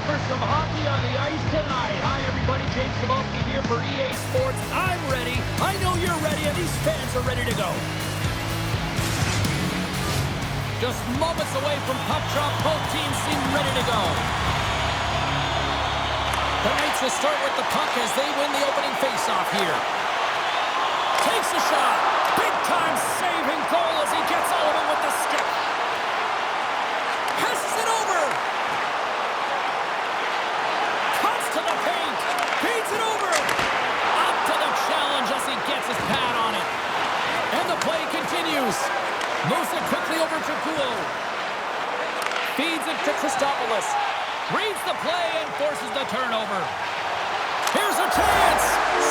for some hockey on the ice tonight. Hi, everybody. James Cebulski here for EA Sports. I'm ready. I know you're ready, and these fans are ready to go. Just moments away from puck drop. Both teams seem ready to go. The Knights will start with the puck as they win the opening faceoff here. Takes a shot. Big-time saving goal as he gets all of it with the stick. Passes it over. Cuts to the paint. Feeds it over. Up to the challenge as he gets his pad on it. And the play continues. Moves it quickly over to Kuo. Feeds it to Christopoulos. Reads the play and forces the turnover. Here's a chance.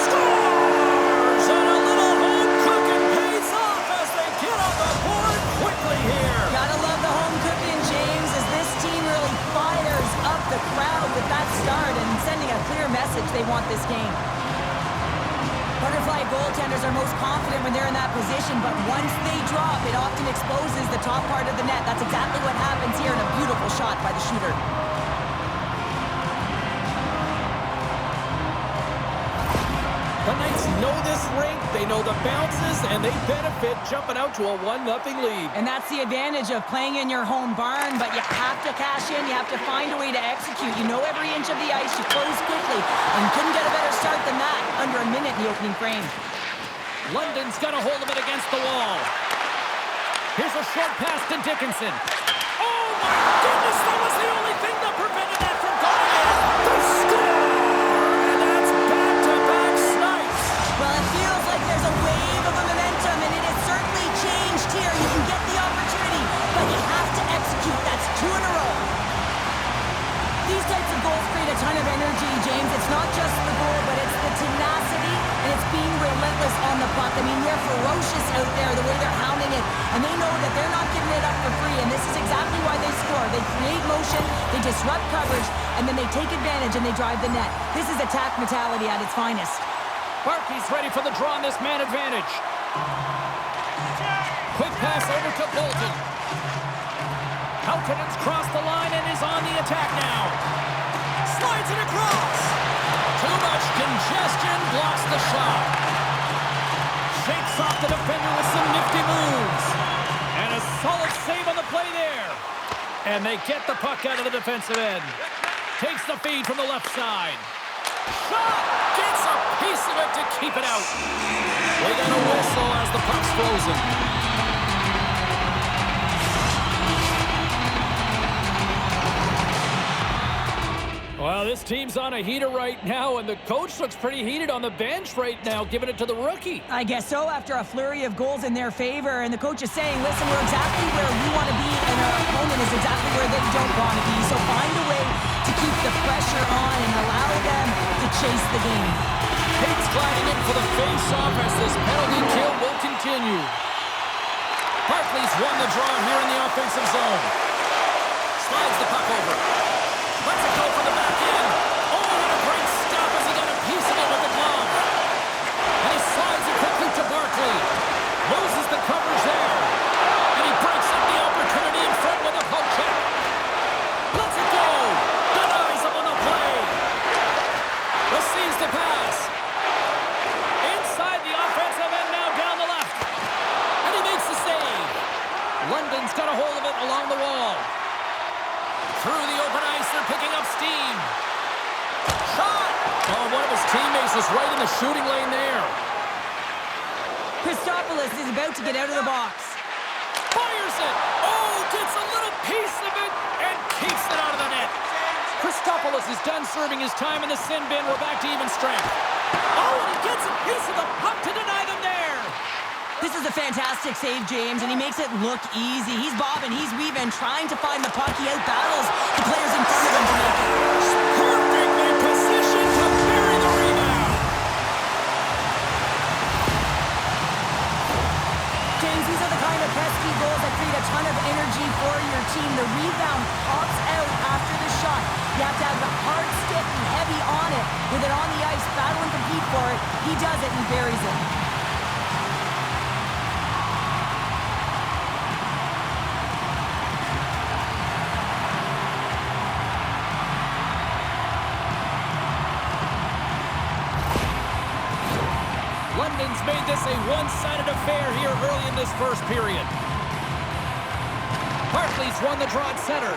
Scores! And a little home cooking pays off as they get on the board quickly here. Gotta love the home cooking, James, as this team really fires up the crowd with that start and sending a clear message they want this game. Butterfly goaltenders are most confident when they're in that position, but once they drop, it often exposes the top part of the net. That's exactly what happens here in a beautiful shot by the shooter. The Knights know this rink, they know the bounces, and they benefit jumping out to a 1-0 lead. And that's the advantage of playing in your home barn, but you have to cash in, you have to find a way to execute. You know every inch of the ice, you close quickly, and you couldn't get a better start than that under a minute in the opening frame. London's got a hold of it against the wall. Here's a short pass to Dickinson. Oh my goodness, that was the only thing that prevented that from going in. The score! And that's back-to-back snipes. Well, it feels like there's a wave of momentum, and it has certainly changed here. You can get the opportunity, but you have to execute. That's 2 in a row. These types of goals create a ton of energy, James. It's not just the goal, but it's the tenacity, and it's being relentless on the puck. I mean, they're ferocious out there, the way they're hounding it, and they know that they're not giving it up for free, and this is exactly why they score. They create motion, they disrupt coverage, and then they take advantage and they drive the net. This is attack mentality at its finest. Barkey's ready for the draw on this man advantage. Quick pass over to Bolton. Halkinen's crossed the line and is on the attack now. Slides it across. Too much congestion, blocks the shot. Shakes off the defender with some nifty moves. And a solid save on the play there. And they get the puck out of the defensive end. Takes the feed from the left side. Shot! Gets a piece of it to keep it out. We got a whistle as the puck's frozen. Well, this team's on a heater right now, and the coach looks pretty heated on the bench right now, giving it to the rookie. I guess so, after a flurry of goals in their favor, and the coach is saying, listen, we're exactly where we want to be, and our opponent is exactly where they don't want to be, so find a way to keep the pressure on and allow them to chase the game. Tate's gliding in for the face-off as this penalty kill will continue. Barkley's won the draw here in the offensive zone. Slides the puck over. Lets it go for the back end. Oh, what a great stop as he got a piece of it with the glove. And he slides it quickly to Barkley. Loses the coverage there. And he breaks up the opportunity in front with a poke check. Lets it go. Denies him on the play. Receives the pass. Inside the offensive end now down the left. And he makes the save. London's got a hold of it along the wall. Through the open ice, they're picking up steam. Shot! Oh, one of his teammates is right in the shooting lane there. Christopoulos is about to get out of the box. Fires it! Oh, gets a little piece of it and keeps it out of the net. Christopoulos is done serving his time in the sin bin. We're back to even strength. Oh, and he gets a piece of the puck to deny them there. This is a fantastic save, James, and he makes it look easy. He's bobbing, he's weaving, trying to find the puck. He outbattles the players in front of him to make it. Perfectly positioned to bury the rebound. James, these are the kind of pesky goals that create a ton of energy for your team. The rebound pops out after the shot. You have to have the hard stick and heavy on it. With it on the ice, battle and compete for it. He does it and buries it. Knights made this a one-sided affair here early in this first period. Barkley's won the draw at center.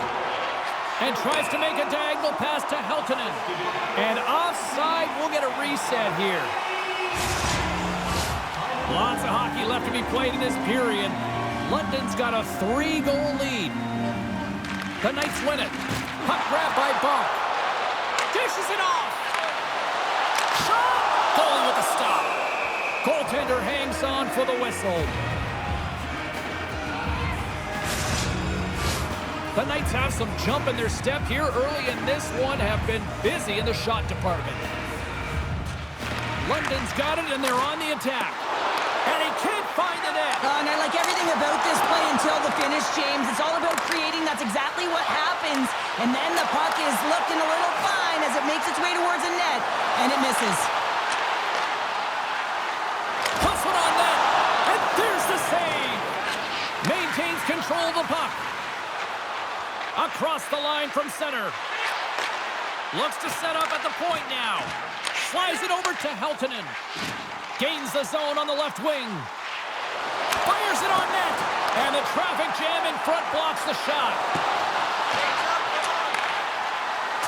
And tries to make a diagonal pass to Heltonen. And offside, we'll get a reset here. Lots of hockey left to be played in this period. London's got a 3-goal lead. The Knights win it. Puck grab by Bonk. Dishes it off. Shot! Goalie with a stop. Goaltender hangs on for the whistle. The Knights have some jump in their step here early in this one, have been busy in the shot department. London's got it, and they're on the attack. And he can't find the net. And I like everything about this play until the finish, James. It's all about creating. That's exactly what happens. And then the puck is looking a little fine as it makes its way towards the net, and it misses. Puts one on net, and there's the save. Maintains control of the puck. Across the line from center. Looks to set up at the point now. Slides it over to Heltonen. Gains the zone on the left wing. Fires it on net. And the traffic jam in front blocks the shot.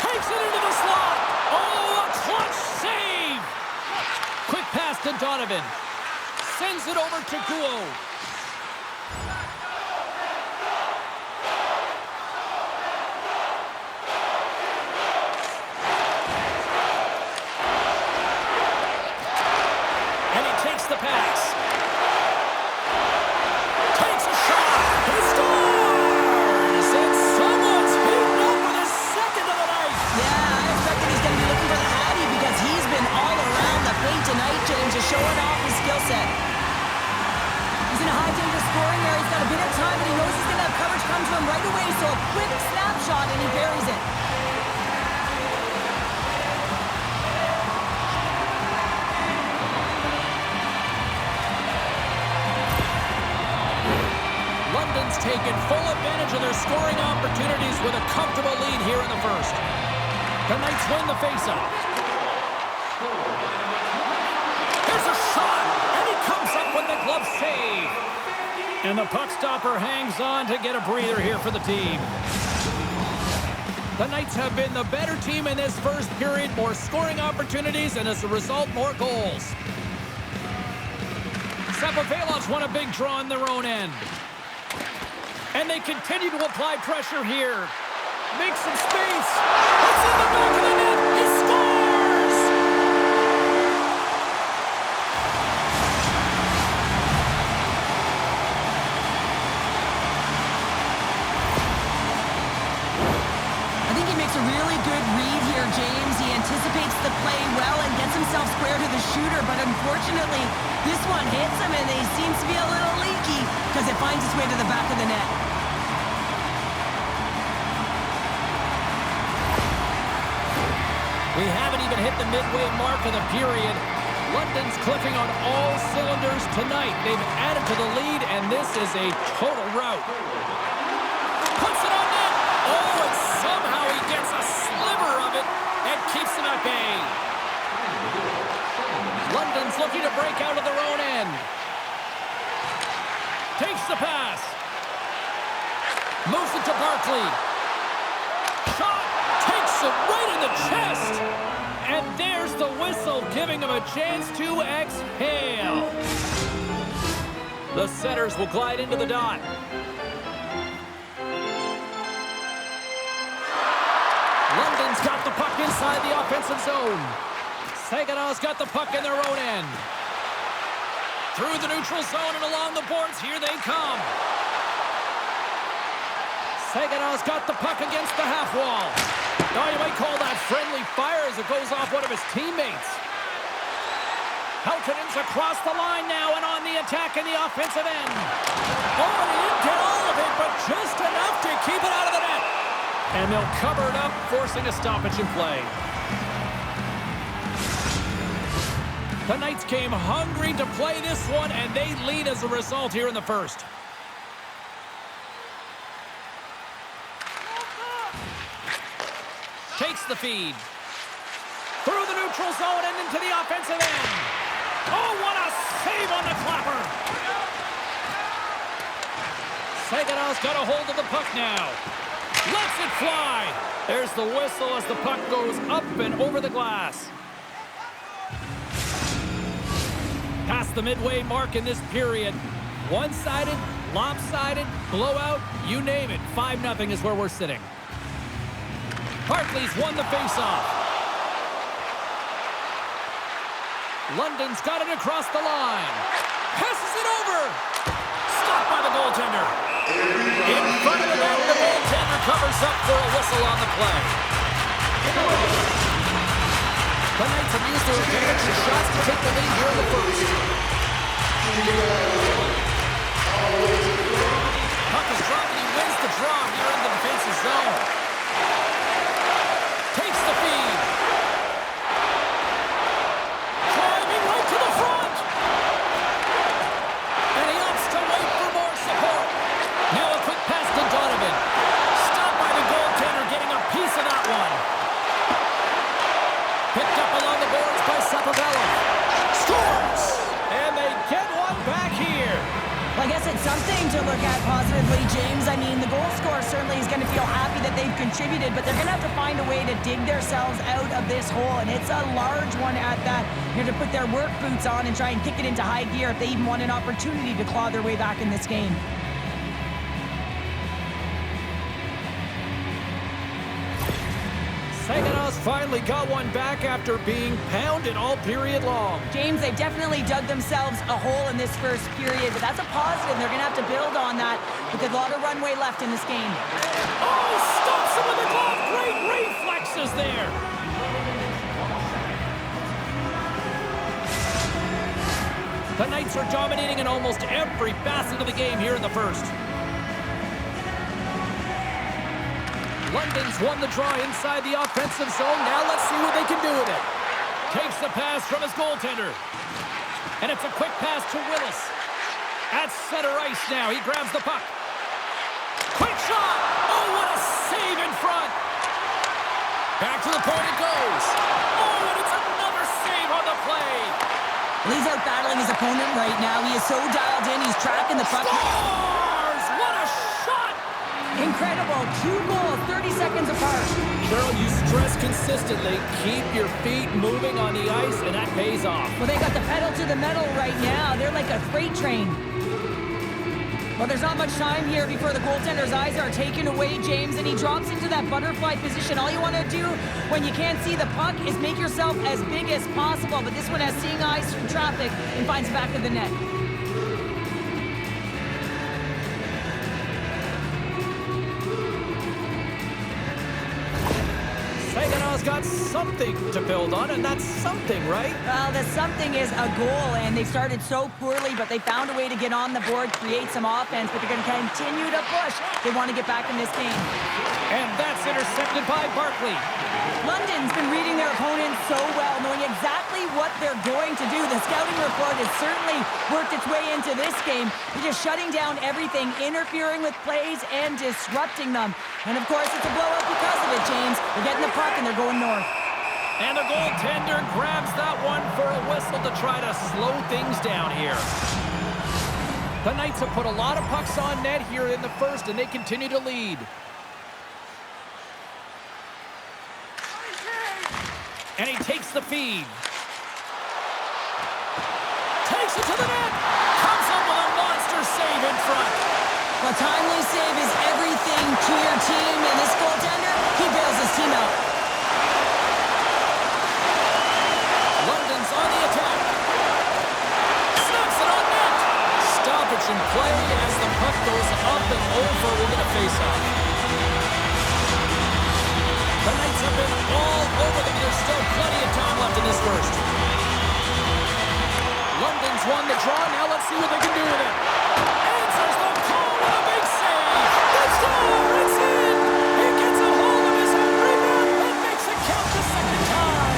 Takes it into the slot. Oh, a clutch save. Quick pass to Donovan. Sends it over to Guo. The pass. Takes a shot. He scores! And someone's heating up with his second of the night. Yeah, I expected he's going to be looking for the Hattie because he's been all around the paint tonight, James, just showing off his skill set. He's in a high danger scoring area. He's got a bit of time, but he knows he's going to have coverage come to him right away, so a quick snapshot, and he buries it. London's taken full advantage of their scoring opportunities with a comfortable lead here in the first. The Knights win the faceoff. There's a shot, and he comes up with the glove save. And the puck stopper hangs on to get a breather here for the team. The Knights have been the better team in this first period, more scoring opportunities, and as a result, more goals. Sapovelov's won a big draw on their own end. And they continue to apply pressure here. Makes some space. It's in the back of the net. He scores! I think he makes a really good read here, James. He anticipates the play well and gets himself square to the shooter, but unfortunately, this one hits him and he seems to be a little leaky because it finds its way to the back of the net. We haven't even hit the midway mark of the period. London's clicking on all cylinders tonight. They've added to the lead, and this is a total rout. Puts it on net. Oh, and somehow he gets a sliver of it and keeps them at bay. London's looking to break out of their own end. Takes the pass. Moves it to Barkley. Shot. Takes it right in the chest. And there's the whistle, giving him a chance to exhale. The setters will glide into the dot. London's got the puck inside the offensive zone. Saginaw's got the puck in their own end. Through the neutral zone and along the boards, here they come. Saginaw's got the puck against the half wall. Oh, you might call that friendly fire as it goes off one of his teammates. Heltonen's across the line now and on the attack in the offensive end. Oh, he didn't get all of it, but just enough to keep it out of the net. And they'll cover it up, forcing a stoppage in play. The Knights came hungry to play this one, and they lead as a result here in the first. Takes the feed. Through the neutral zone and into the offensive end. Oh, what a save on the clapper! Saginaw's got a hold of the puck now. Lets it fly. There's the whistle as the puck goes up and over the glass. Past the midway mark in this period. One-sided, lopsided, blowout, you name it. 5-0 is where we're sitting. Barkley's won the faceoff. London's got it across the line. Passes it over. Stopped by the goaltender. In front of the net, the goaltender covers up for a whistle on the play. The Knights have used their advantage and shots to take the lead here in the first. Puck is dropped and he wins the draw here in the defensive zone. Takes the feed. Driving right to the front. And he opts to wait for more support. Now a quick pass to Donovan. Stopped by the goaltender, getting a piece of that one. Picked up along the boards by Sapabella. Scores! And they get one back here. Well, I guess it's something to look at positively, James. I mean, the goal scorer certainly is going to feel happy that they've contributed, but they're going to have to find a way to dig themselves out of this hole, and it's a large one at that. You have to put their work boots on and try and kick it into high gear if they even want an opportunity to claw their way back in this game. Saginaw's finally got one back after being pounded all period long. James, they definitely dug themselves a hole in this first period, but that's a positive. They're going to have to build on that with a lot of runway left in this game. Oh, stops him with the glove. Great reflexes there. The Knights are dominating in almost every facet of the game here in the first. London's won the draw inside the offensive zone. Now let's see what they can do with it. Takes the pass from his goaltender. And it's a quick pass to Willis. At center ice now. He grabs the puck. Quick shot! Oh, what a save in front! Back to the point it goes. Oh, and it's another save on the play. Well, he's out battling his opponent right now. He is so dialed in. He's tracking the puck. Scores! What a shot! Incredible. 2 goals, 30 seconds apart. Cheryl, you stress consistently, keep your feet moving on the ice, and that pays off. Well, they got the pedal to the metal right now. They're like a freight train. Well, there's not much time here before the goaltender's eyes are taken away, James, and he drops into that butterfly position. All you want to do when you can't see the puck is make yourself as big as possible, but this one has seeing eyes through traffic and finds back of the net. Saginaw's got something to build on, and that's something, right? Well, the something is a goal, and they started so poorly, but they found a way to get on the board, create some offense, but they're going to continue to push. They want to get back in this game. And that's intercepted by Barkley. London's been reading their opponents so well, knowing exactly what they're going to do. The scouting report has certainly worked its way into this game. They're just shutting down everything, interfering with plays, and disrupting them. And, of course, it's a blowout because of it, James. They're getting the puck, and they're going north. And the goaltender grabs that one for a whistle to try to slow things down here. The Knights have put a lot of pucks on net here in the first, and they continue to lead. And he takes the feed. Takes it to the net. Comes up with a monster save in front. A timely save is everything to your team, and this goaltender, he bails his team out. London's on the attack. Snaps it on net. Stoppage in play as the puck goes up and over into the faceoff. The Knights have been all over them. There's still plenty of time left in this first. London's won the draw. Now let's see what they can do with it. Answers the call with a big save. The score, it's in. He gets a hold of his own rebound and makes it count the second time.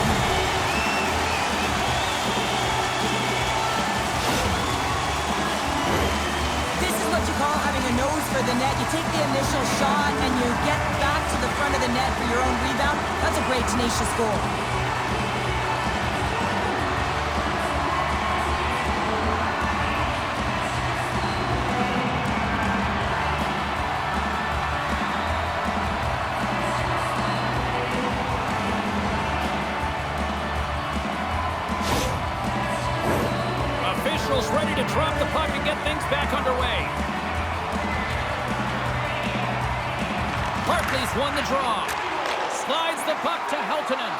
This is what you call having a nose for the net. You take the initial shot and you get back to the front of the net for your own rebound. That's a great, tenacious goal. won the draw. Slides the puck to Heltonen.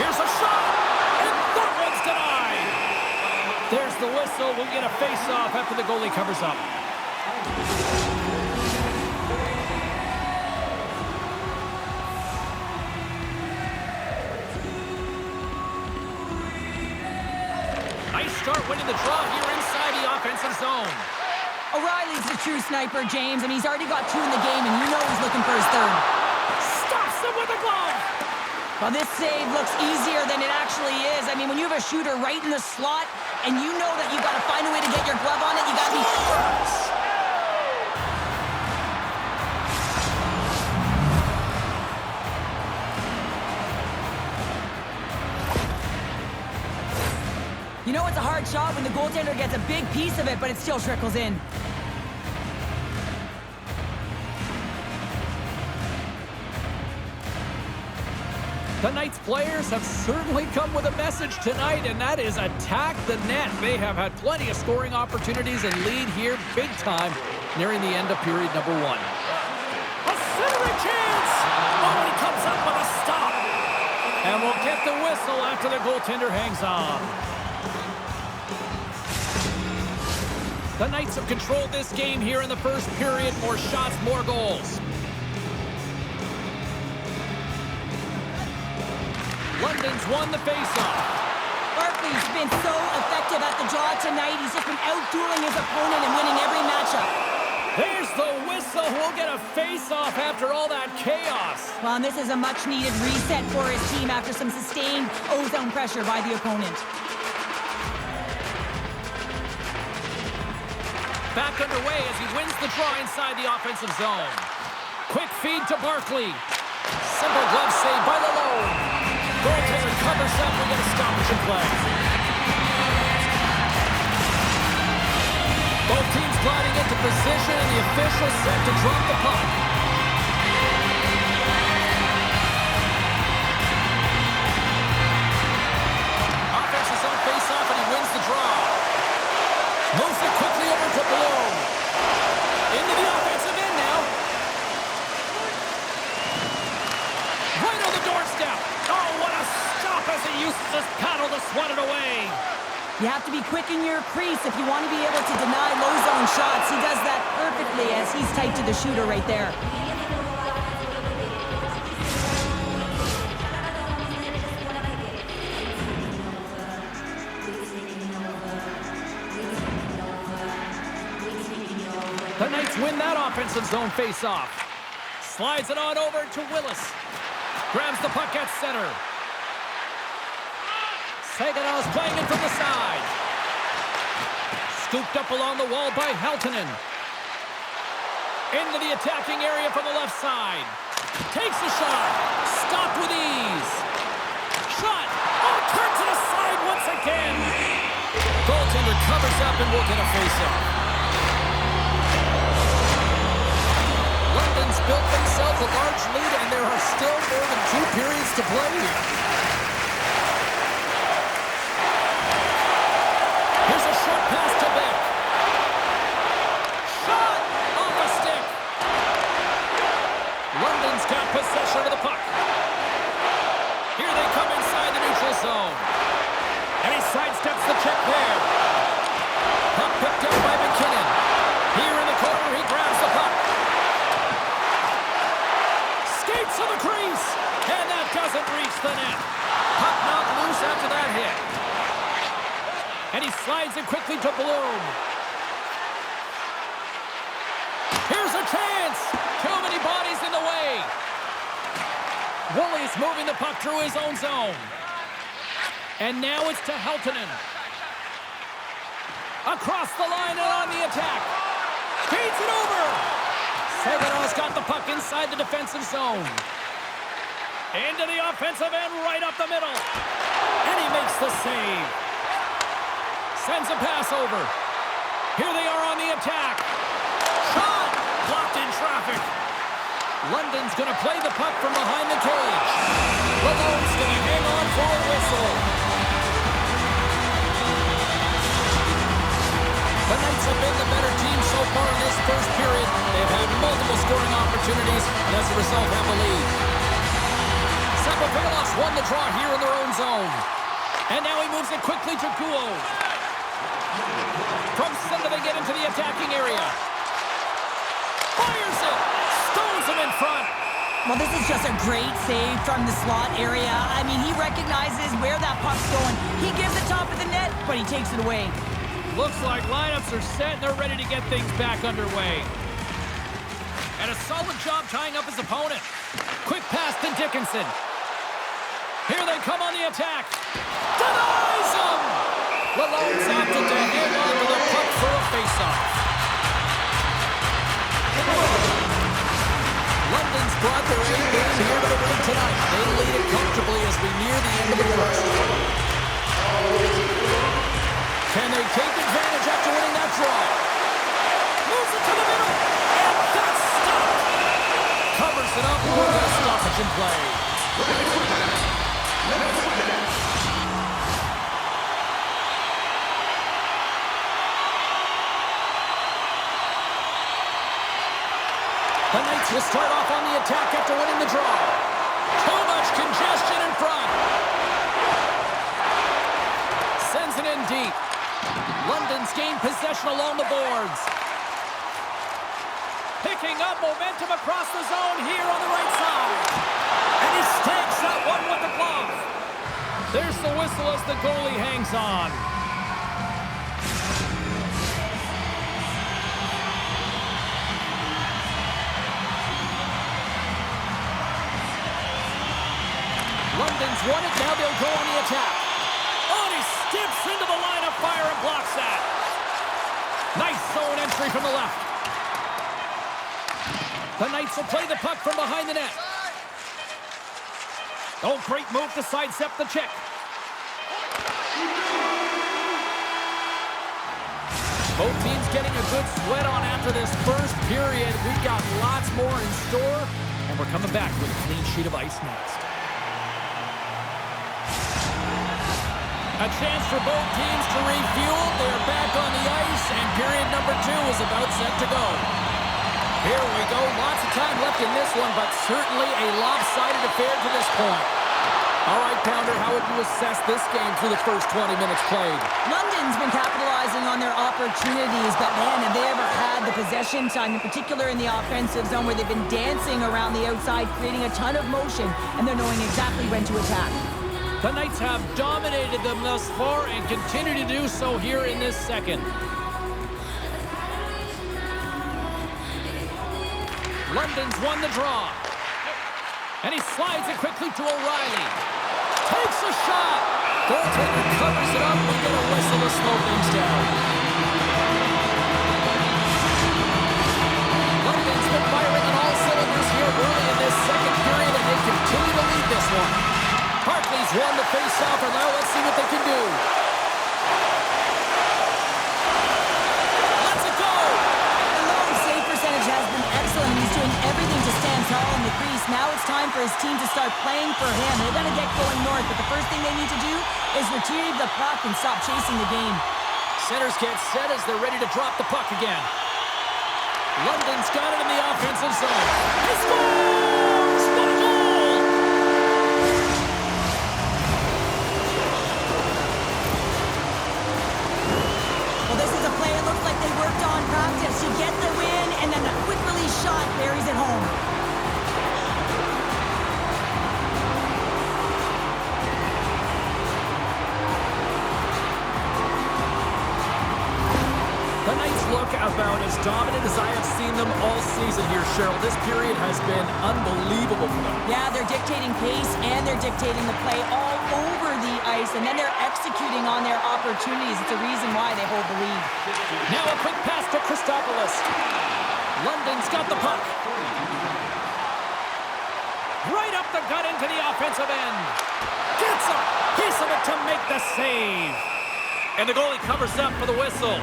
Here's a shot, and that one's denied. There's the whistle. We'll get a face-off after the goalie covers up. Nice start winning the draw here inside the offensive zone. O'Reilly's the true sniper, James, and he's already got 2 in the game, and you know he's looking for his third. Stops him with a glove. Well, this save looks easier than it actually is. I mean, when you have a shooter right in the slot, and you know that you got to find a way to get your glove on it, you got to be... You know it's a hard shot when the goaltender gets a big piece of it, but it still trickles in. The Knights players have certainly come with a message tonight, and that is attack the net. They have had plenty of scoring opportunities and lead here big time nearing the end of period number 1. A centering chance! Oh, he comes up with a stop. And we'll get the whistle after the goaltender hangs on. The Knights have controlled this game here in the first period. More shots, more goals. London's won the faceoff. Barkley's been so effective at the draw tonight. He's just been out-dueling his opponent and winning every matchup. There's the whistle. We'll get a face-off after all that chaos. Well, and this is a much-needed reset for his team after some sustained O-zone pressure by the opponent. Back underway as he wins the draw inside the offensive zone. Quick feed to Barkley. Simple glove save by Lalone. Goaltender covers up. We get a stoppage in play. Both teams gliding into position, and the official set to drop the puck. Offense is on face-off, and he wins the draw. Moves it quickly over to Bloom. Into the offensive end now. Right on the doorstep. Oh, what a stop as he uses his paddle to swat it away. You have to be quick in your crease if you want to be able to deny low-zone shots. He does that perfectly as he's tight to the shooter right there. The Knights win that offensive zone face-off. Slides it on over to Willis. Grabs the puck at center. Saginaw's playing it from the side. Scooped up along the wall by Heltonen. Into the attacking area from the left side. Takes a shot. Stopped with ease. Shot. Oh, turns it aside once again. Goaltender covers up and will get a face-off. London's built themselves a large lead, and there are still more than 2 periods to play here. Here's a short pass to Beck. Shot! Off a stick. London's got possession of the puck. Here they come inside the neutral zone. And he sidesteps the check there. Puck picked up by McKinnon. Here in the corner, he grabs the puck. Skates to the crease. And that doesn't reach the net. Puck knocked loose after that hit. And he slides it quickly to Bloom. Here's a chance. Too many bodies in the way. Wooley's moving the puck through his own zone. And now it's to Heltonen. Across the line and on the attack. Feeds it over. Saginaw's got the puck inside the defensive zone. Into the offensive end, right up the middle. And he makes the save. Sends a pass over. Here they are on the attack. Shot! Blocked in traffic. London's going to play the puck from behind the cage. Lalone's going to hang on for a whistle. The Knights have been the better team so far in this first period. They've had multiple scoring opportunities, and as a result, have the lead. Sapavelos won the draw here in their own zone. And now he moves it quickly to Guo. From center, they get into the attacking area. Fires it! Stones him in front. Well, this is just a great save from the slot area. I mean, he recognizes where that puck's going. He gives the top of the net, but he takes it away. Looks like lineups are set and they're ready to get things back underway. And a solid job tying up his opponent. Quick pass to Dickinson. Here they come on the attack. Denies him! Lalonde's opted to hang on to the puck for a faceoff. London's brought their A game here to the ring tonight. They lead it comfortably as we near the end of the first. Can they take advantage after winning that draw? Moves it to the middle, and that's stopped. Covers it up with a stoppage in play. The Knights will start off on the attack after winning the draw. Too much congestion in front. Sends it in deep. London's gained possession along the boards. Picking up momentum across the zone here on the right side. And he stakes that one with the glove. There's the whistle as the goalie hangs on. London's won it, now they'll go on the attack. Oh, and he steps into the line of fire and blocks that. Nice zone entry from the left. The Knights will play the puck from behind the net. Oh, great move to sidestep the check. Both teams getting a good sweat on after this first period. We've got lots more in store, and we're coming back with a clean sheet of ice next. A chance for both teams to refuel. They're back on the ice, and period number 2 is about set to go. Here we go. Lots of time left in this one, but certainly a lopsided affair to this point. All right, Pounder, how would you assess this game through the first 20 minutes played? London's been capitalizing on their opportunities, but man, have they ever had the possession time, in particular in the offensive zone, where they've been dancing around the outside, creating a ton of motion, and they're knowing exactly when to attack. The Knights have dominated them thus far and continue to do so here in this second. London's won the draw. And he slides it quickly to O'Reilly. Takes a shot. Goaltender covers it up. We get a whistle to slow things down. London's been firing on all cylinders here early in this second period, and they continue to lead this one. Barkley's won the face-off, and now let's see what they can do. Let's it go! The long save percentage has been excellent. He's doing everything to stand tall in the crease. Now it's time for his team to start playing for him. They're going to get going north, but the first thing they need to do is retrieve the puck and stop chasing the game. Centers get set as they're ready to drop the puck again. London's got it in the offensive zone. He scores! What a goal! Well, this is a play it looks like they worked on practice to get the win, and then a quick release shot buries it home. The Knights look about as dominant as I have seen them all season here, Cheryl. This period has been unbelievable for them. Yeah, they're dictating pace and they're dictating the play all over the ice, and then they're executing on their opportunities. It's a reason why they hold the lead. Now a quick pass to Christopoulos. London's got the puck. Right up the gut into the offensive end. Gets a piece of it to make the save. And the goalie covers up for the whistle.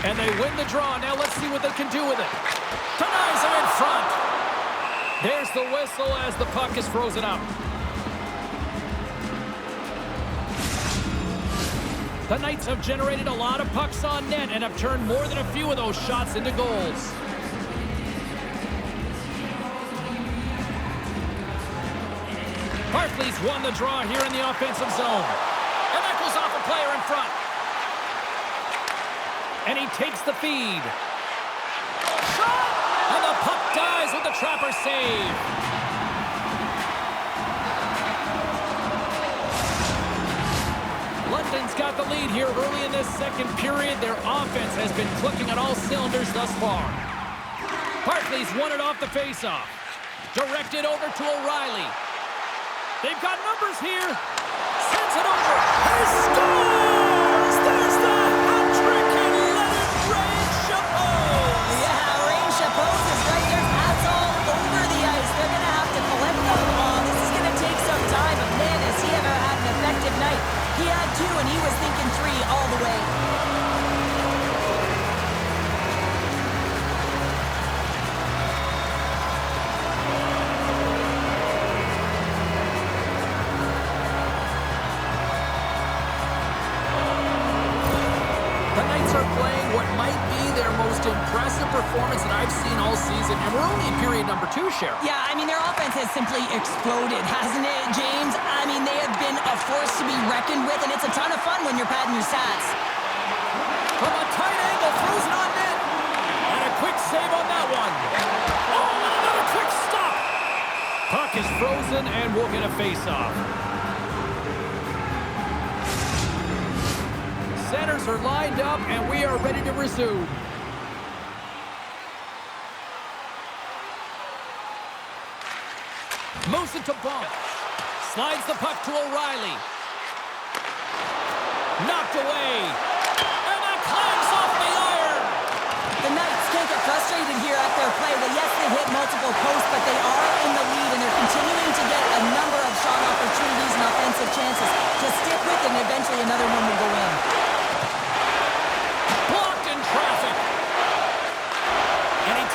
And they win the draw. Now let's see what they can do with it. Denies him in front. There's the whistle as the puck is frozen up. The Knights have generated a lot of pucks on net and have turned more than a few of those shots into goals. Barkley's won the draw here in the offensive zone. And that goes off a player in front. And he takes the feed. Shot! And the puck dies with the trapper save. London's got the lead here early in this second period. Their offense has been clicking on all cylinders thus far. Barkley's won it off the faceoff. Directed over to O'Reilly. They've got numbers here. Sends it over. He scores! There's the hat trick and let it rain Chapeau. Yeah, rain Chapeau is right there. Hats all over the ice. They're going to have to collect them all. This is going to take some time. But man, has he ever had an effective night. He had 2, and he was thinking 3 all the way. Playing what might be their most impressive performance that I've seen all season, and we're only in period number 2, Cheryl. Yeah, I mean, their offense has simply exploded, hasn't it, James? I mean, they have been a force to be reckoned with, and it's a ton of fun when you're padding your stats. From a tight angle, frozen on net. And a quick save on that one. Oh, and another quick stop. Puck is frozen, and we'll get a face-off. Centers are lined up, and we are ready to resume. Moves it to bump. Slides the puck to O'Reilly. Knocked away. And that clangs off the iron. The Knights can't get frustrated here at their play. Well, yes, they hit multiple posts, but they are in the lead, and they're continuing to get a number of shot opportunities and offensive chances. Just stick with it, and eventually another one will go in.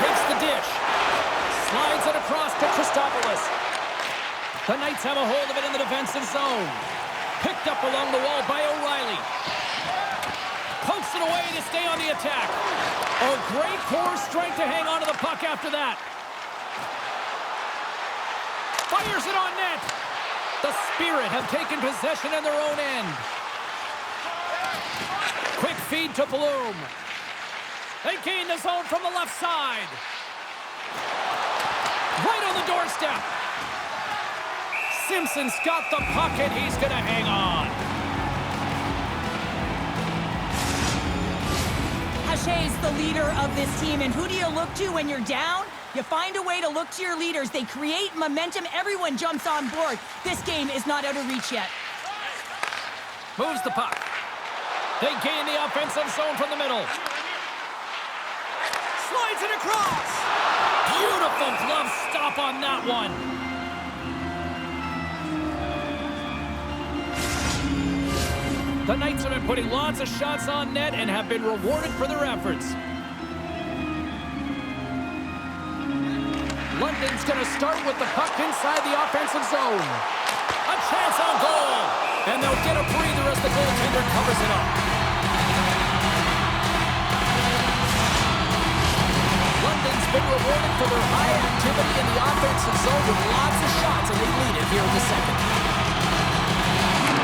Takes the dish. Slides it across to Christopoulos. The Knights have a hold of it in the defensive zone. Picked up along the wall by O'Reilly. Pokes it away to stay on the attack. A great core strength to hang on to the puck after that. Fires it on net. The Spirit have taken possession in their own end. Quick feed to Bloom. They gain the zone from the left side. Right on the doorstep. Simpson's got the puck, and he's going to hang on. Hachet's the leader of this team, and who do you look to when you're down? You find a way to look to your leaders. They create momentum. Everyone jumps on board. This game is not out of reach yet. Moves the puck. They gain the offensive zone from the middle. Slides it across. Beautiful glove stop on that one. The Knights have been putting lots of shots on net and have been rewarded for their efforts. London's going to start with the puck inside the offensive zone. A chance on goal. And they'll get a breather as the goaltender covers it up. London's been rewarded for their high activity in the offensive zone with lots of shots, and they lead it here in the second.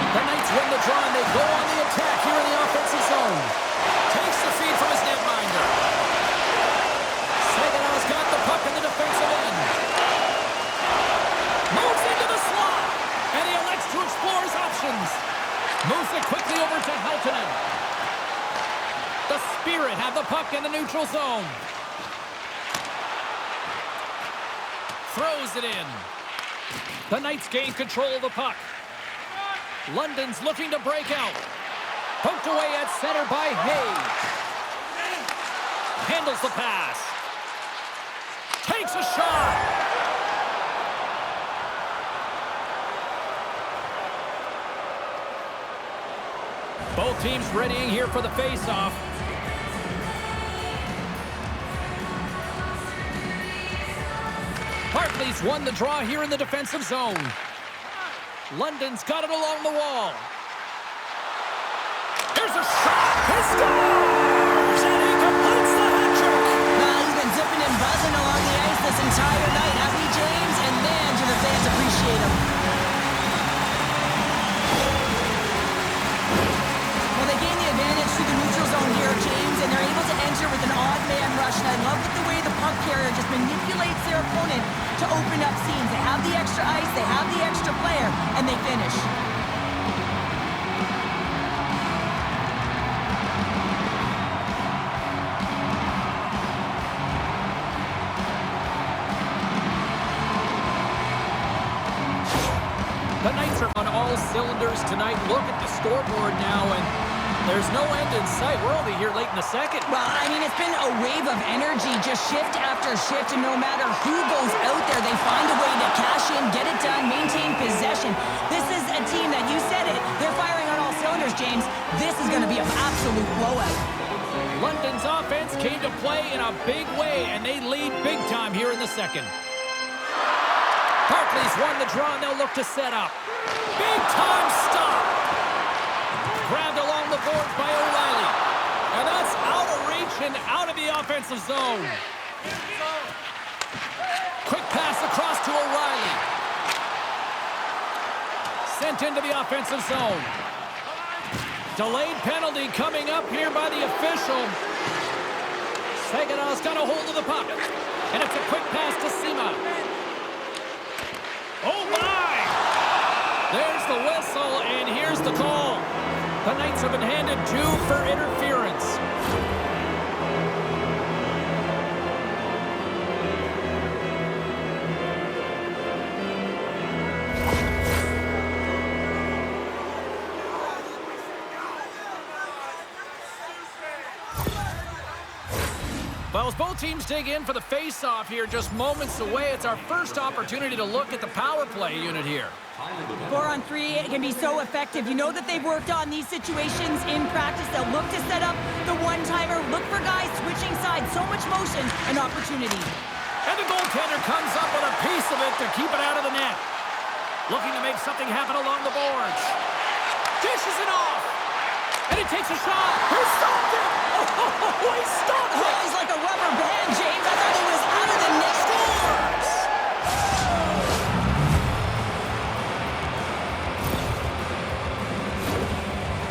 The Knights win the draw, and they go on the attack here in the offensive zone. Takes the feed from his netminder. Saginaw's got the puck in the defensive end. Moves into the slot, and he elects to explore his options. Moves it quickly over to Heltonen. The Spirit have the puck in the neutral zone. Throws it in. The Knights gain control of the puck. London's looking to break out. Poked away at center by Hayes. Handles the pass. Takes a shot. Both teams readying here for the face-off. Barkley Barclays won the draw here in the defensive zone. London's got it along the wall. Here's a shot. He scores! And he completes the hat trick. Well, he's been zipping and buzzing along the ice this entire night, hasn't he, James? And man, do the fans appreciate him. Well, they gain the advantage through the neutral zone here, James, and they're able to enter with an odd man rush. And I love the way the puck carrier just manipulates their opponent to open up seams. They have the extra ice, they have the extra player, and they finish. The Knights are on all cylinders tonight. Look at the scoreboard now, and there's no end in sight. We're only here late in the second. Well, I mean, it's been a wave of energy, just shift after shift, and no matter who goes out there, they find a way to cash in, get it done, maintain possession. This is a team that, you said it, they're firing on all cylinders, James. This is going to be an absolute blowout. London's offense came to play in a big way, and they lead big time here in the second. Barclays won the draw, and they'll look to set up. Big time stop. Grabbed along the boards by O'Reilly. And that's out of reach and out of the offensive zone. Quick pass across to O'Reilly. Sent into the offensive zone. Delayed penalty coming up here by the official. Saginaw's got a hold of the puck. And it's a quick pass to Sima. Oh, my! There's the whistle, and here's the call. The Knights have been handed 2 for interference. Well, as both teams dig in for the face-off here, just moments away, it's our first opportunity to look at the power play unit here. 4-on-3, it can be so effective. You know that they've worked on these situations in practice. They'll look to set up the one-timer, look for guys switching sides, so much motion and opportunity. And the goaltender comes up with a piece of it to keep it out of the net. Looking to make something happen along the boards. Dishes it off. And he takes a shot. He stopped it. Oh, he stopped it. Oh, he's like a rubber band, James. I thought he was out of the net. Scores!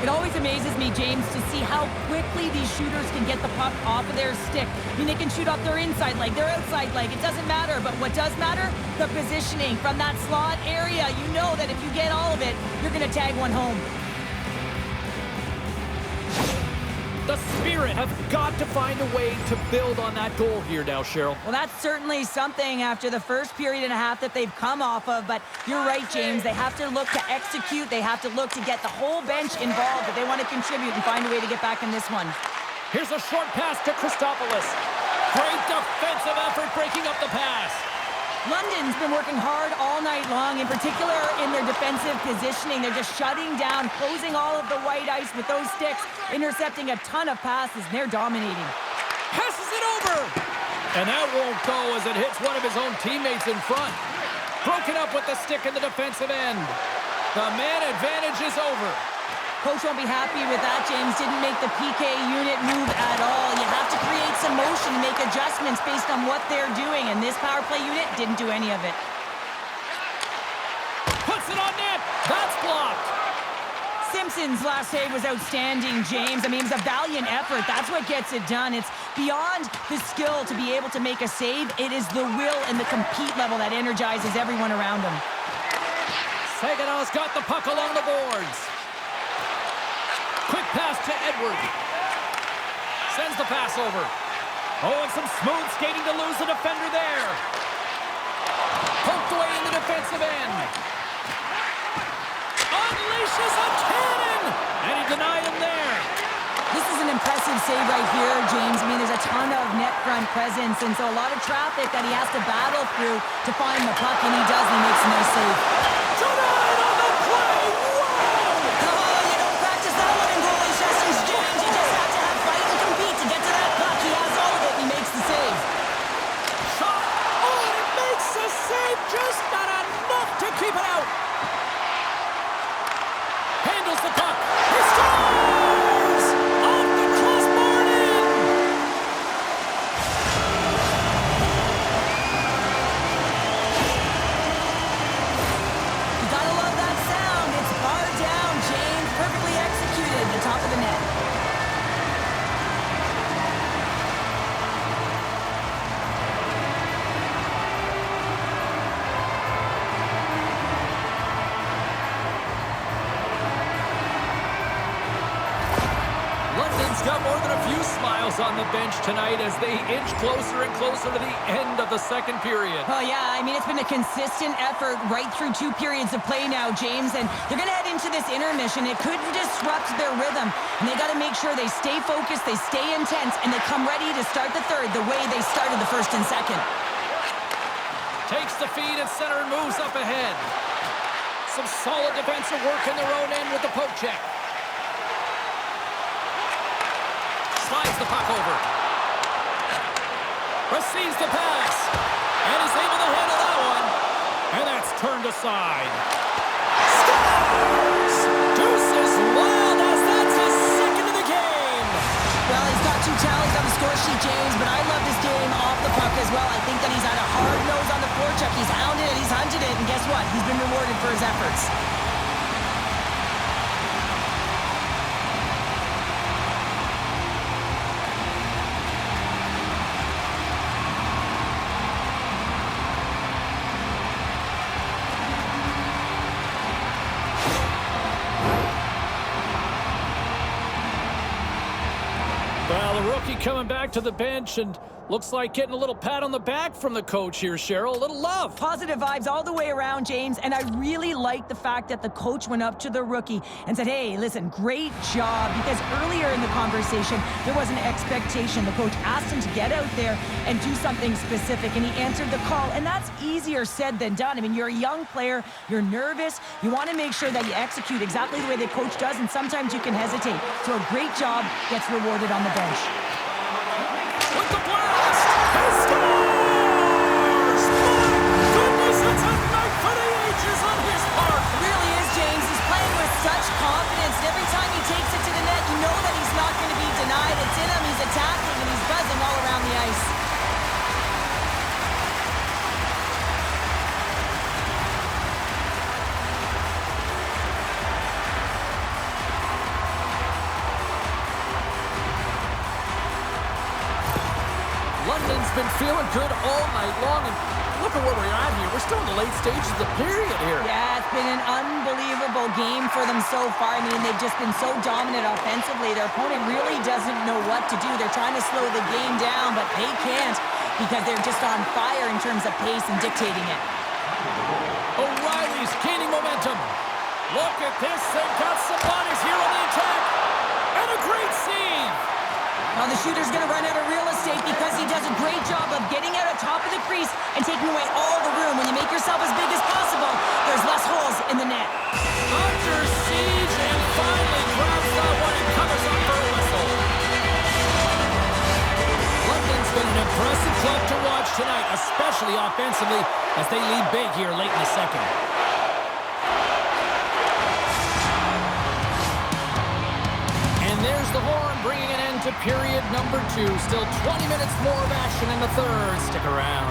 It always amazes me, James, to see how quickly these shooters can get the puck off of their stick. I mean, they can shoot off their inside leg, their outside leg. It doesn't matter. But what does matter? The positioning from that slot area. You know that if you get all of it, you're going to tag one home. The Spirit have got to find a way to build on that goal here now, Cheryl. Well, that's certainly something after the first period and a half that they've come off of. But you're right, James. They have to look to execute. They have to look to get the whole bench involved if they want to contribute and find a way to get back in this one. Here's a short pass to Christopoulos. Great defensive effort breaking up the pass. London's been working hard all night long, in particular in their defensive positioning. They're just shutting down, closing all of the white ice with those sticks, intercepting a ton of passes, and they're dominating. Passes it over! And that won't go as it hits one of his own teammates in front. Broken up with the stick in the defensive end. The man advantage is over. Coach won't be happy with that, James. Didn't make the PK unit move at all. You have to create some motion, make adjustments based on what they're doing, and this power play unit didn't do any of it. Puts it on net. That's blocked. Simpson's last save was outstanding, James. I mean, it was a valiant effort. That's what gets it done. It's beyond the skill to be able to make a save. It is the will and the compete level that energizes everyone around him. Saginaw's got the puck along the boards. Quick pass to Edward. Sends the pass over. Oh, and some smooth skating to lose the defender there. Poked away in the defensive end. Unleashes a cannon! And he denied him there. This is an impressive save right here, James. I mean, there's a ton of net front presence, and so a lot of traffic that he has to battle through to find the puck, and he does, and he makes a nice save. Denied on the play! He's got more than a few smiles on the bench tonight as they inch closer and closer to the end of the second period. Oh, yeah. I mean, it's been a consistent effort right through 2 periods of play now, James. And they're going to head into this intermission. It could disrupt their rhythm. And they got to make sure they stay focused, they stay intense, and they come ready to start the third the way they started the first and second. Takes the feed at center and moves up ahead. Some solid defensive work in their own end with the poke check. Slides the puck over. Receives the pass. And is able to handle that one. And that's turned aside. Scores! Deuces Wild as that's his second of the game. Well, he's got 2 tallies on the score sheet, James, but I love his game off the puck as well. I think that he's had a hard nose on the forecheck. He's hounded it, he's hunted it, and guess what? He's been rewarded for his efforts. Well, the rookie coming back to the bench and looks like getting a little pat on the back from the coach here, Cheryl. A little love. Positive vibes all the way around, James, and I really like the fact that the coach went up to the rookie and said, hey, listen, great job, because earlier in the conversation, there was an expectation. The coach asked him to get out there and do something specific, and he answered the call, and that's easier said than done. I mean, you're a young player, you're nervous, you want to make sure that you execute exactly the way the coach does, and sometimes you can hesitate. So a great job gets rewarded on the bench. With the blast! He scores! My goodness, it's a night for the ages on his part! It really is, James. He's playing with such confidence. And every time he takes it to the net, you know that he's not going to be denied. It's in him, he's attacking, and he's buzzing all around the ice. London's been feeling good all night long, and look at where we're at here. We're still in the late stages of the period here. Yeah, it's been an unbelievable game for them so far. I mean, they've just been so dominant offensively. Their opponent really doesn't know what to do. They're trying to slow the game down, but they can't because they're just on fire in terms of pace and dictating it. O'Reilly's gaining momentum. Look at this. They've got some bodies here on the attack. And a great save. Now the shooter's going to run out of real estate because he does a great job of getting out of top of the crease and taking away all the room. When you make yourself as big as possible, there's less holes in the net. Under siege and finally grabs that one and covers up for a whistle. London's been an impressive club to watch tonight, especially offensively, as they lead big here late in the second. And there's the horn bringing an end to period number 2. Still 20 minutes more of action in the third. Stick around.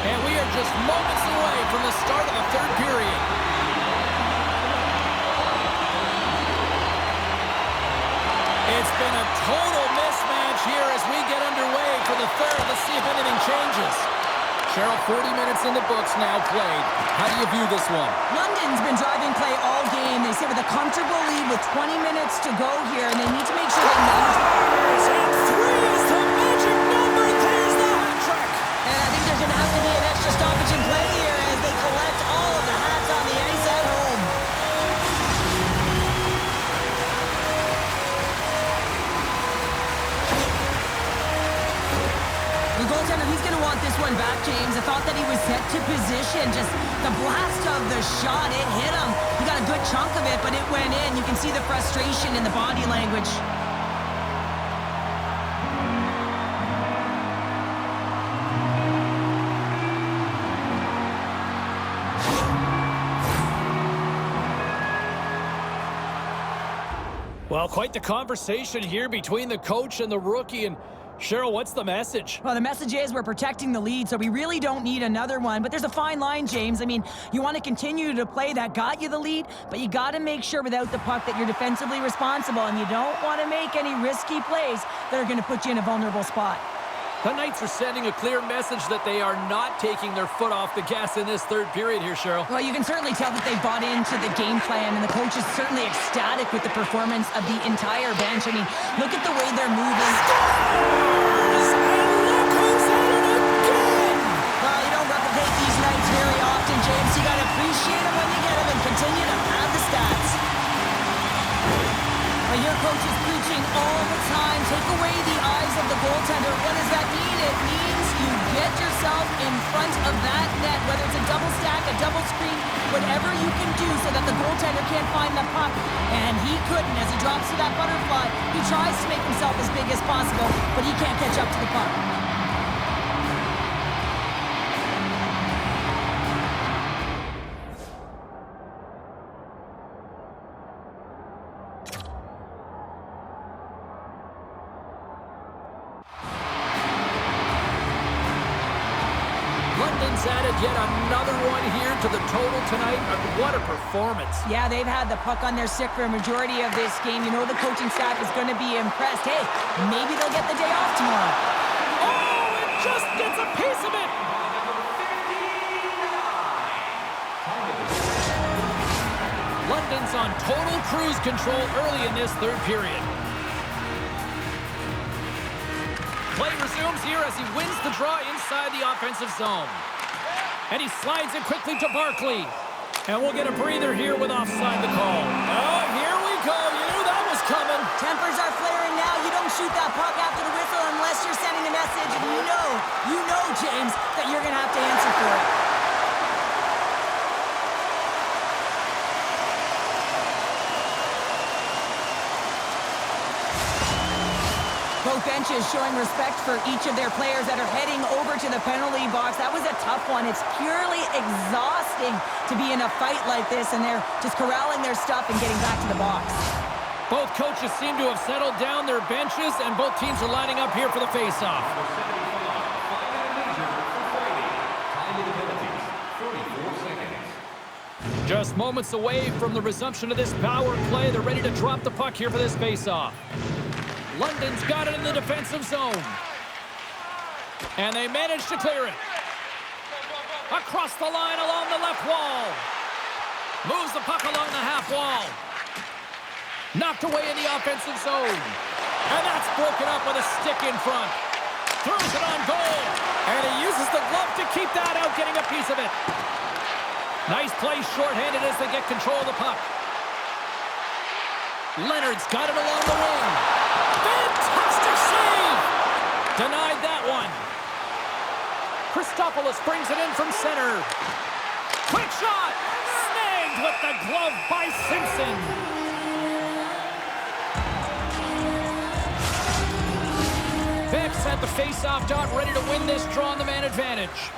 And we are just moments away from the start of the third period. It's been a total mismatch here as we get underway for the third. Let's see if anything changes. Cheryl, 40 minutes in the books now played. How do you view this one? London's been driving play all game. They sit with a comfortable lead with 20 minutes to go here, and they need to make sure they manage. And 3 is the magic number. There's the hat trick. And I think there's going to have to be an extra stoppage in play here as they collect all of the hats on the ice at home. The goaltender, he's going to want this one back, James. I thought that he was set to position. Just the blast of the shot, it hit him. He got a good chunk of it, but it went in. You can see the frustration in the body language. Well, quite the conversation here between the coach and the rookie. And Cheryl, what's the message? Well, the message is we're protecting the lead, so we really don't need another one. But there's a fine line, James. I mean, you want to continue to play that got you the lead, but you got to make sure without the puck that you're defensively responsible, and you don't want to make any risky plays that are going to put you in a vulnerable spot. The Knights are sending a clear message that they are not taking their foot off the gas in this third period here, Cheryl. Well, you can certainly tell that they bought into the game plan, and the coach is certainly ecstatic with the performance of the entire bench. I mean, look at the way they're moving. Scores! And look who's at it again! Well, you don't replicate these nights very often, James. You got to appreciate them when you get them and continue to have the stats. Well, your coach is preaching all the time. Take away the eyes of the goaltender. What does that mean? It means you get yourself in front of that net, whether it's a double stack, a double screen, whatever you can do so that the goaltender can't find the puck. And he couldn't. As he drops to that butterfly, he tries to make himself as big as possible, but he can't catch up to the puck. London's added yet another one here to the total tonight. What a performance. Yeah, they've had the puck on their stick for a majority of this game. You know the coaching staff is going to be impressed. Hey, maybe they'll get the day off tomorrow. Oh, it just gets a piece of it. London's on total cruise control early in this third period. Play resumes here as he wins the draw inside the offensive zone. And he slides it quickly to Barkley. And we'll get a breather here with offside the call. Oh, here we go. You knew that was coming. Tempers are flaring now. You don't shoot that puck after the whistle unless you're sending a message. And you know, James, that you're going to have to answer for it. Both benches showing respect for each of their players that are heading over to the penalty box. That was a tough one. It's purely exhausting to be in a fight like this, and they're just corralling their stuff and getting back to the box. Both coaches seem to have settled down their benches, and both teams are lining up here for the face-off. Just moments away from the resumption of this power play. They're ready to drop the puck here for this face-off. London's got it in the defensive zone. And they manage to clear it. Across the line along the left wall. Moves the puck along the half wall. Knocked away in the offensive zone. And that's broken up with a stick in front. Throws it on goal. And he uses the glove to keep that out, getting a piece of it. Nice play shorthanded as they get control of the puck. Leonard's got it along the wing. Fantastic save! Denied that one. Christopoulos brings it in from center. Quick shot! Snagged with the glove by Simpson. Beck's at the face-off dot, ready to win this draw on the man advantage.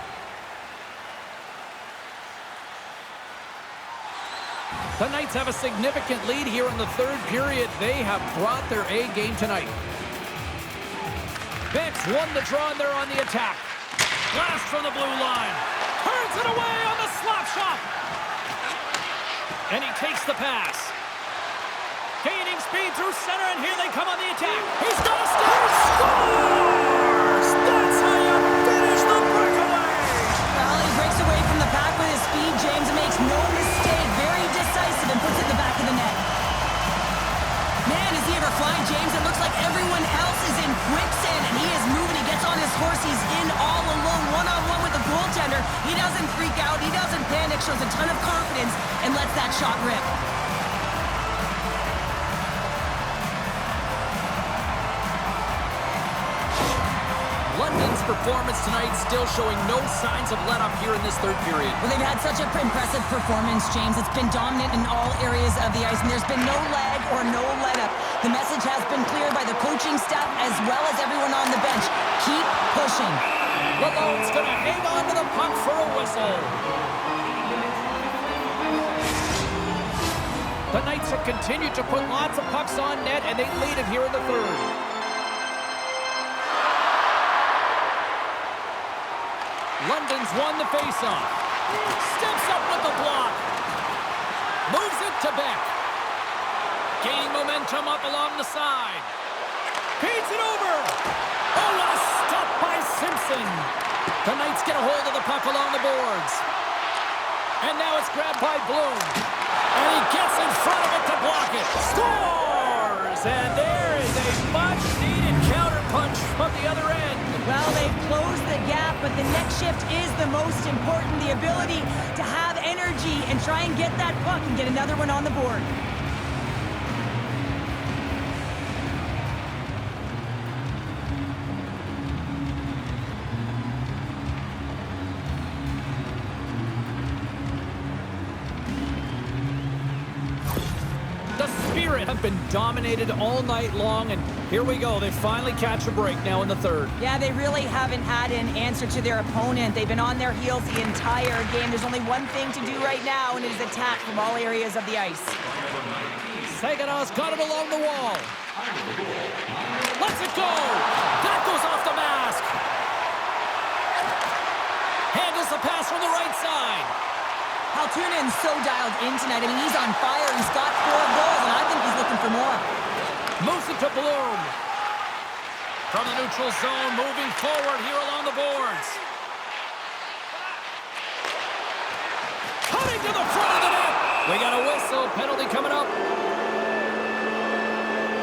The Knights have a significant lead here in the third period. They have brought their A game tonight. Beck's won the draw, and they're on the attack. Blast from the blue line. Turns it away on the slap shot. And he takes the pass. Gaining speed through center, and here they come on the attack. He's got a stick. Scores! That's how you finish the breakaway. Well, he breaks away from the pack with his speed, James, and makes no mistake. Very decisive and puts it in the back of the net. Man, is he ever flying, James? It looks like everyone else is in quicksand, and he is moving. He gets on his horse. He's in all alone, one-on-one with the goaltender. He doesn't freak out. He doesn't panic. Shows a ton of confidence and lets that shot rip. London's performance tonight still showing no signs of let-up here in this third period. Well, they've had such an impressive performance, James. It's been dominant in all areas of the ice, and there's been no lag or no let-up. The message has been clear by the coaching staff as well as everyone on the bench. Keep pushing. Lalonde's going to hang on to the puck for a whistle. The Knights have continued to put lots of pucks on net, and they lead it here in the third. London's won the faceoff. Steps up with the block. Moves it to Beck. Gaining momentum up along the side. Feeds it over. Oh, what a stop by Simpson. The Knights get a hold of the puck along the boards. And now it's grabbed by Bloom. And he gets in front of it to block it. Scores! And there is a much-needed counterpunch from the other end. Well, they've closed the gap, but the next shift is the most important. The ability to have energy and try and get that puck and get another one on the board. The Spirit have been dominated all night long, and here we go. They finally catch a break now in the third. Yeah, they really haven't had an answer to their opponent. They've been on their heels the entire game. There's only one thing to do right now, and it is attack from all areas of the ice. Saginaw's got it along the wall. Lets it go. That goes off the mask. Handles the pass from the right side. Haltunen's so dialed in tonight. I mean, he's on fire. He's got 4 goals, and I think he's looking for more. Moves it to Bloom. From the neutral zone, moving forward here along the boards. Cutting to the front of the net. We got a whistle. Penalty coming up.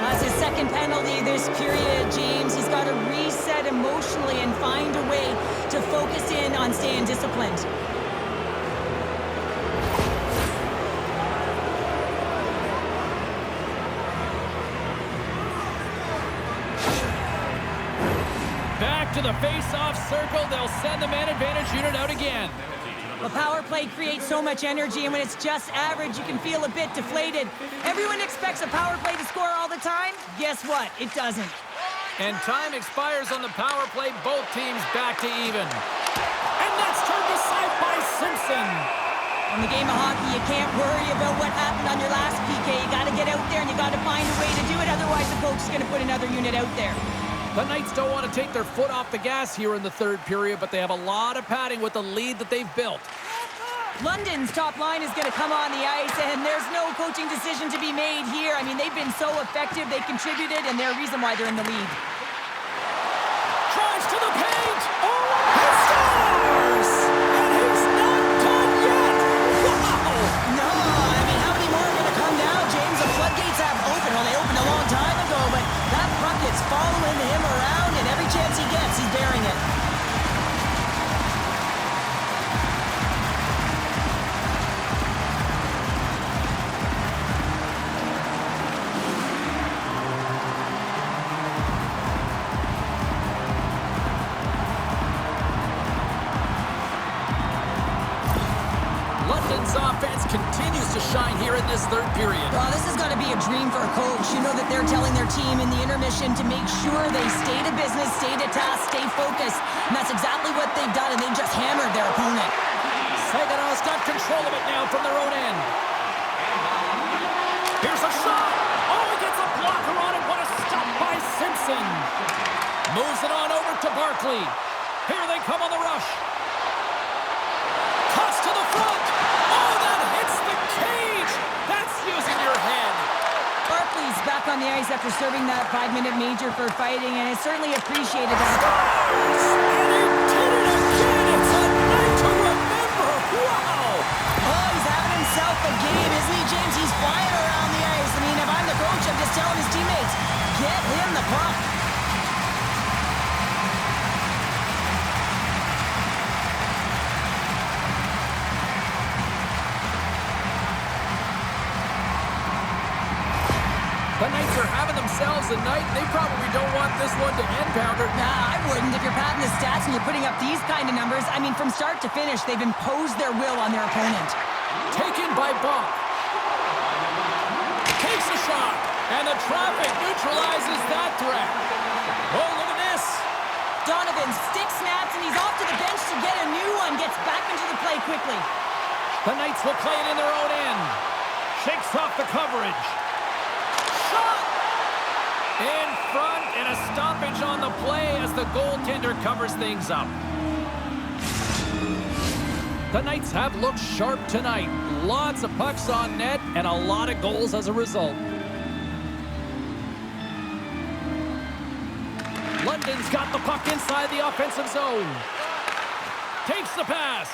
That's his second penalty this period, James. He's got to reset emotionally and find a way to focus in on staying disciplined. Back to the face-off circle. They'll send the man advantage unit out again. The power play creates so much energy, and when it's just average, you can feel a bit deflated. Everyone expects a power play to score all the time. Guess what? It doesn't. And time expires on the power play. Both teams back to even. And that's turned aside by Simpson. In the game of hockey, you can't worry about what happened on your last PK. You got to get out there, and you got to find a way to do it. Otherwise, the coach is going to put another unit out there. The Knights don't want to take their foot off the gas here in the third period, but they have a lot of padding with the lead that they've built. London's top line is going to come on the ice, and there's no coaching decision to be made here. I mean, they've been so effective, they contributed, and they're a reason why they're in the lead. Drives to the paint! Oh, he scores! And he's not done yet! Wow! No, I mean, how many more are going to come now, James? The floodgates have opened. Well, they opened a long time ago, but that puck is following him around, and every chance he gets, he's bearing it. London's offense continues to shine here in this third period. Well, this has got to be a dream for a coach. You know that they're telling their team in the intermission to make sure they stay to business, stay to task, stay focused. And that's exactly what they've done, and they've just hammered their opponent. Saginaw's got control of it now from their own end. Here's a shot. Oh, he gets a blocker on it. What a stop by Simpson. Moves it on over to Barkley. Here they come on the rush. Toss to the front. Oh, that hits the cage. That's using your head. Barkley's back on the ice after serving that 5-minute major for fighting, and it's certainly appreciated. And he did it again. It's a night to remember. Wow. Oh, he's having himself a game, isn't he, James? He's flying around the ice. I mean, if I'm the coach, I'm just telling his teammates, get him the puck. The Knights are having themselves a night. They probably don't want this one to end, Pounder. Nah, I wouldn't. If you're padding the stats and you're putting up these kind of numbers, I mean, from start to finish, they've imposed their will on their opponent. Taken by Buck. Takes a shot. And the traffic neutralizes that threat. Oh, look at this. Donovan's stick snaps, and he's off to the bench to get a new one. Gets back into the play quickly. The Knights will play it in their own end. Shakes off the coverage. In front, and a stoppage on the play as the goaltender covers things up. The Knights have looked sharp tonight. Lots of pucks on net and a lot of goals as a result. London's got the puck inside the offensive zone. Takes the pass.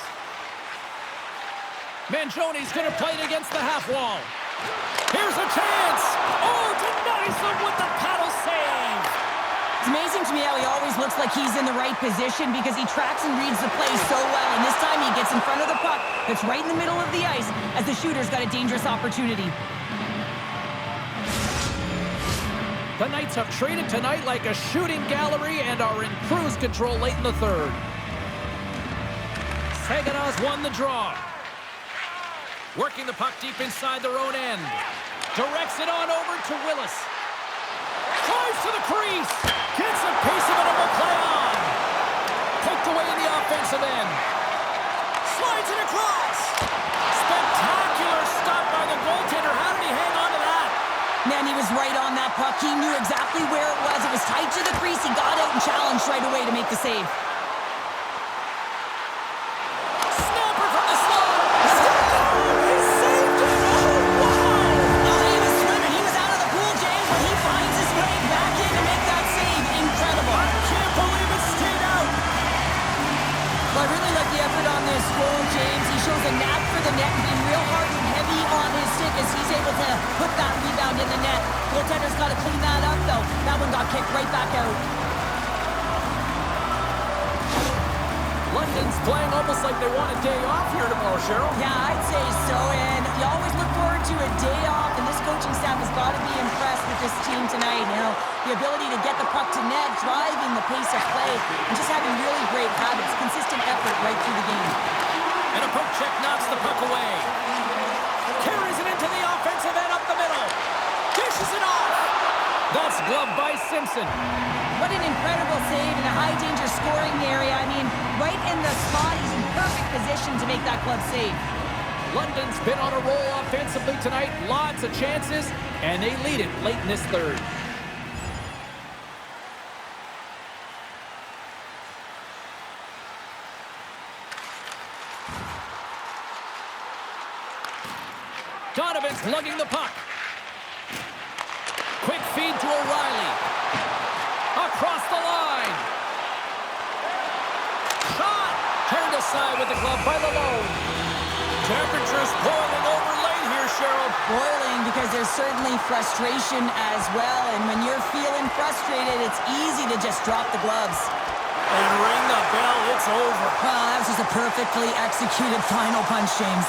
Mangioni's going to play it against the half wall. Here's a chance. Oh, denies them with the paddle save. It's amazing to me how he always looks like he's in the right position because he tracks and reads the play so well. And this time he gets in front of the puck that's right in the middle of the ice as the shooter's got a dangerous opportunity. The Knights have traded tonight like a shooting gallery and are in cruise control late in the third. Saginaw's won the draw. Working the puck deep inside their own end. Directs it on over to Willis. Drives to the crease. Gets a piece of it and will play on. Poked away in the offensive end. Slides it across. Spectacular stop by the goaltender. How did he hang on to that? Man, he was right on that puck. He knew exactly where it was. It was tight to the crease. He got out and challenged right away to make the save. Snapper from the slot. He saved it. Oh, wow. Oh, he was swimming. He was out of the pool, James, but he finds his way back in to make that save. Incredible. I can't believe it stayed out. Well, I really like the effort on this goal, James. He shows a knack for the net and being real hard and heavy on his stick as he's able to put that rebound in the net. Goaltender's got to clean that up, though. That one got kicked right back out. London's playing almost like they want a day off here tomorrow, Cheryl. Yeah, I'd say so, and you always look forward to a day off, and this coaching staff has got to be impressed with this team tonight. You know, the ability to get the puck to net, driving the pace of play, and just having really great habits, consistent effort right through the game. And a poke check knocks the puck away. Carries it into the offensive end up the middle. Dishes it off. That's gloved by Simpson. What an incredible save in a high-danger scoring area. I mean, right in the spot, he's in perfect position to make that glove save. London's been on a roll offensively tonight. Lots of chances, and they lead it late in this third. Donovan's lugging the puck. Quick feed to O'Reilly. Across the line. Shot! Turned aside with the glove by Lalone. Temperatures boiling over late here, Cheryl. Boiling because there's certainly frustration as well, and when you're feeling frustrated, it's easy to just drop the gloves. And ring the bell, it's over. Well, that was just a perfectly executed final punch, James.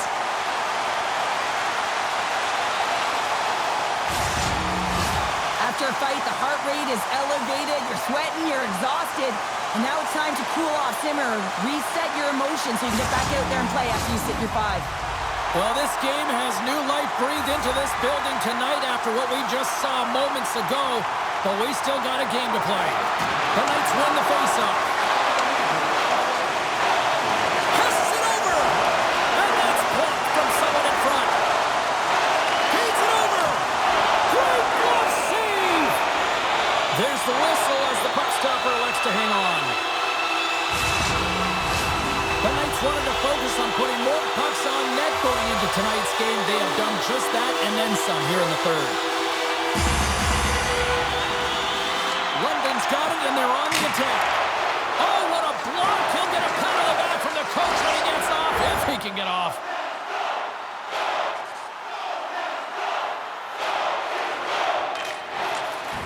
After a fight, the heart rate is elevated, you're sweating, you're exhausted, and now it's time to cool off, simmer, reset your emotions so you can get back out there and play after you sit your 5. Well, this game has new life breathed into this building tonight after what we just saw moments ago, but we still got a game to play. The Knights win the faceoff. Passes it over, and that's blocked from someone in front. Feeds it over. Great glove save. There's the whistle as the puck stopper elects to hang on. The Knights wanted to focus on putting more pucks on net going into tonight's game. They have done just that and then some here in the third. London's got it, and they're on the attack. Oh, what a block. He'll get a pat on the back from the coach when he gets off, if he can get off.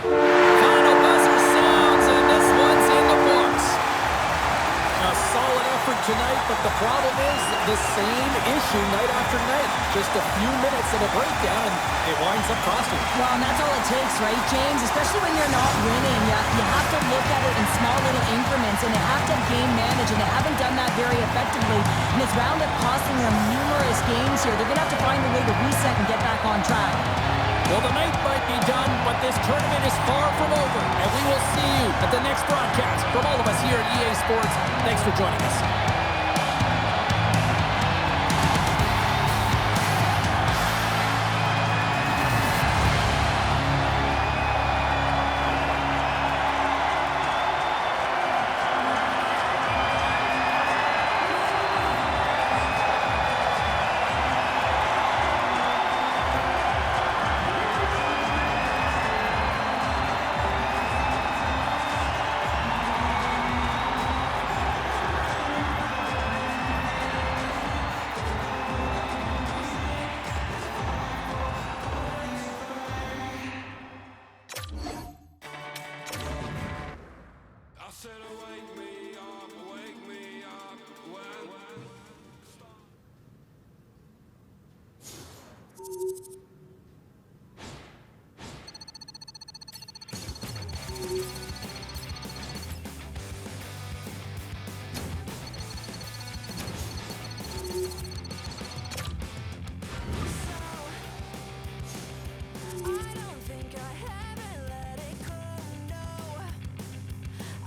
Final buzzer sounds, and this one's in the books. A solid effort tonight, but the problem is the same issue night after night. Just a few minutes of a breakdown, and it winds up costing. Well, and that's all it takes, right, James? Especially when you're not winning. You have to look at it in small little increments, and they have to game manage, and they haven't done that very effectively. And it's wound up costing them numerous games here. They're going to have to find a way to reset and get back on track. Well, the night might be done, but this tournament is far from over, and we will see you at the next broadcast. From all of us here at EA Sports, thanks for joining us.